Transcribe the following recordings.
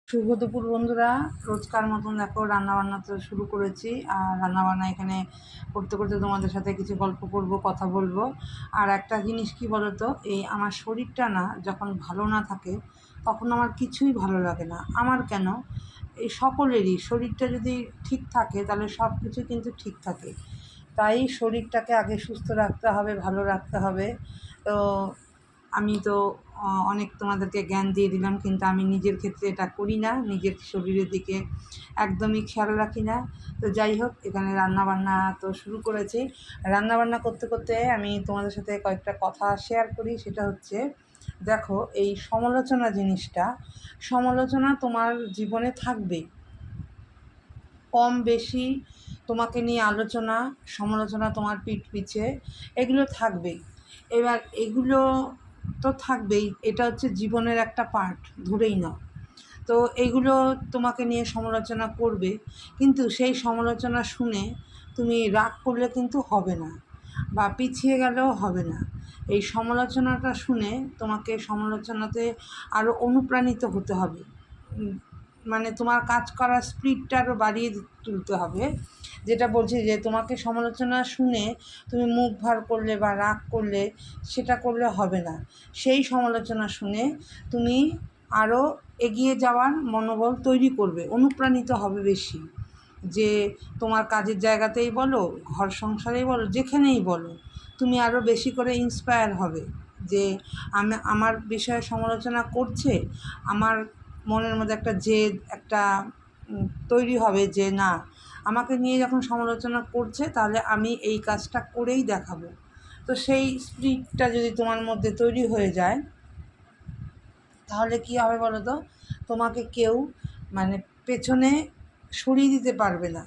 শুভ দুপুর বন্ধুরা। রোজকার মতন দেখো রান্নাবান্না তো শুরু করেছি। আর রান্নাবান্না এখানে করতে করতে তোমাদের সাথে কিছু গল্প করব, কথা বলবো। আর একটা জিনিস কি বলো তো, এই আমার শরীরটা না যখন ভালো না থাকে তখন আমার কিছুই ভালো লাগে না। আমার কেন, এই সকলেরই শরীরটা যদি ঠিক থাকে তাহলে সব কিছু কিন্তু ঠিক থাকে। তাই শরীরটাকে আগে সুস্থ রাখতে হবে, ভালো রাখতে হবে। তো আমি তো অনেক তোমাদেরকে জ্ঞান দিয়ে দিলাম, কিন্তু আমি নিজের ক্ষেত্রে এটা করি না, নিজের শরীরের দিকে একদমই খেয়াল রাখি না। তো যাই হোক, এখানে রান্নাবান্না তো শুরু করেছি। রান্নাবান্না করতে করতে আমি তোমাদের সাথে কয়েকটা কথা শেয়ার করি। সেটা হচ্ছে, দেখো এই সমালোচনা জিনিসটা, সমালোচনা তোমার জীবনে থাকবেই, কম বেশি তোমাকে নিয়ে আলোচনা, সমালোচনা তোমার পিঠ পিছে এগুলো থাকবেই। এবার এগুলো তো থাকবেই, এটা হচ্ছে জীবনের একটা পার্ট, ধরেই নাও। তো এইগুলো তোমাকে নিয়ে সমালোচনা করবে, কিন্তু সেই সমালোচনা শুনে তুমি রাগ করলে কিন্তু হবে না, বা পিছিয়ে গেলেও হবে না। এই সমালোচনাটা শুনে তোমাকে সমালোচনাতে আরও অনুপ্রাণিত হতে হবে। মানে তোমার কাজ করার স্পিডটা আরও বাড়িয়ে তুলতে হবে। যেটা বলছি যে তোমাকে সমালোচনা শুনে তুমি মুখ ভার করলে বা রাগ করলে সেটা করলে হবে না। সেই সমালোচনা শুনে তুমি আরও এগিয়ে যাওয়ার মনোবল তৈরি করবে, অনুপ্রাণিত হবে বেশি। যে তোমার কাজের জায়গাতেই বলো, ঘর সংসারেই বলো, যেখানেই বলো, তুমি আরও বেশি করে ইন্সপায়ার হবে যে আমার বিষয়ে সমালোচনা করছে। আমার মনের মধ্যে একটা জেদ, একটা তৈরি হবে যে না, আমাকে নিয়ে যখন সমালোচনা করছে তাহলে আমি এই কাজটা করেই দেখাবো। তো সেই স্পিরিটটা যদি তোমার মধ্যে তৈরি হয়ে যায়, তাহলে কী হবে বলো তো, তোমাকে কেউ মানে পেছনে সরিয়ে দিতে পারবে না।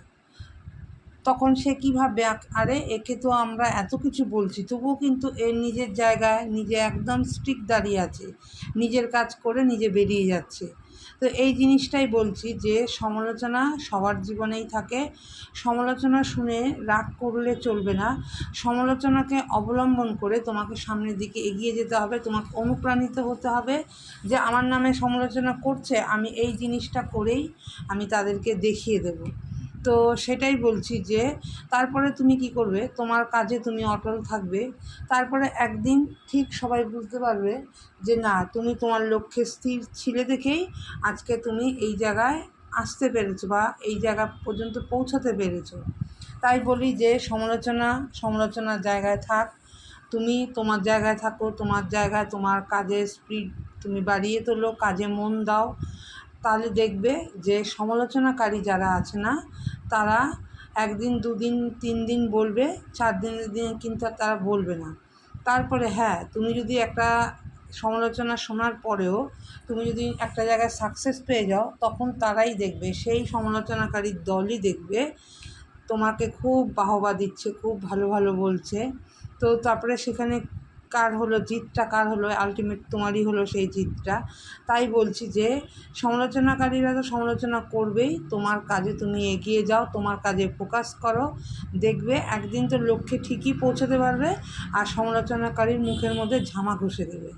তখন সে কী ভাববে, আরে একে তো আমরা এত কিছু বলছি, তবুও কিন্তু এর নিজের জায়গায় নিজে একদম স্ট্রিক্ট দাঁড়িয়ে আছে, নিজের কাজ করে নিজে বেরিয়ে যাচ্ছে। তো এই জিনিসটাই বলছি যে সমালোচনা সবার জীবনেই থাকে। সমালোচনা শুনে রাগ করলে চলবে না। সমালোচনাকে অবলম্বন করে তোমাকে সামনের দিকে এগিয়ে যেতে হবে, তোমাকে অনুপ্রাণিত হতে হবে যে আমার নামে সমালোচনা করছে, আমি এই জিনিসটা করেই আমি তাদেরকে দেখিয়ে দেবো। তো সেটাই বলছি যে তারপরে তুমি কি করবে, তোমার কাজে তুমি অটল থাকবে। তারপরে একদিন ঠিক সবাই বুঝতে পারবে যে না, তুমি তোমার লক্ষ্যে স্থির ছিলে দেখেই আজকে তুমি এই জায়গায় আসতে পেরেছো বা এই জায়গা পর্যন্ত পৌঁছাতে পেরেছো। তাই বলি যে সমালোচনার জায়গায় থাক, তুমি তোমার জায়গায় থাকো, তোমার জায়গায় তোমার কাজের স্পিড তুমি বাড়িয়ে তোলো, কাজে মন দাও। তাহলে দেখবে যে সমালোচনাকারী যারা আছে না, তারা একদিন, দুদিন, 3 দিন বলবে, 4 দিনের দিন কিন্তু আর তারা বলবে না। তারপরে হ্যাঁ, তুমি যদি একটা সমালোচনা শোনার পরেও তুমি যদি একটা জায়গায় সাকসেস পেয়ে যাও, তখন তারাই দেখবে, সেই সমালোচনাকারীর দলই দেখবে তোমাকে খুব বাহবা দিচ্ছে, খুব ভালো ভালো বলছে। তো তারপরে সেখানে কার হলো জিতটা, কার হলো, আলটিমেট তোমারই হলো সেই জিতটা। তাই বলছি যে সমালোচনাকারীরা তো সমালোচনা করবেই, তোমার কাজে তুমি এগিয়ে যাও, তোমার কাজে ফোকাস করো, দেখবে একদিন তো লক্ষ্যে ঠিকই পৌঁছাতে পারবে। আর সমালোচনাকারীর মুখের মধ্যে ঝামা ঘষে দেবে।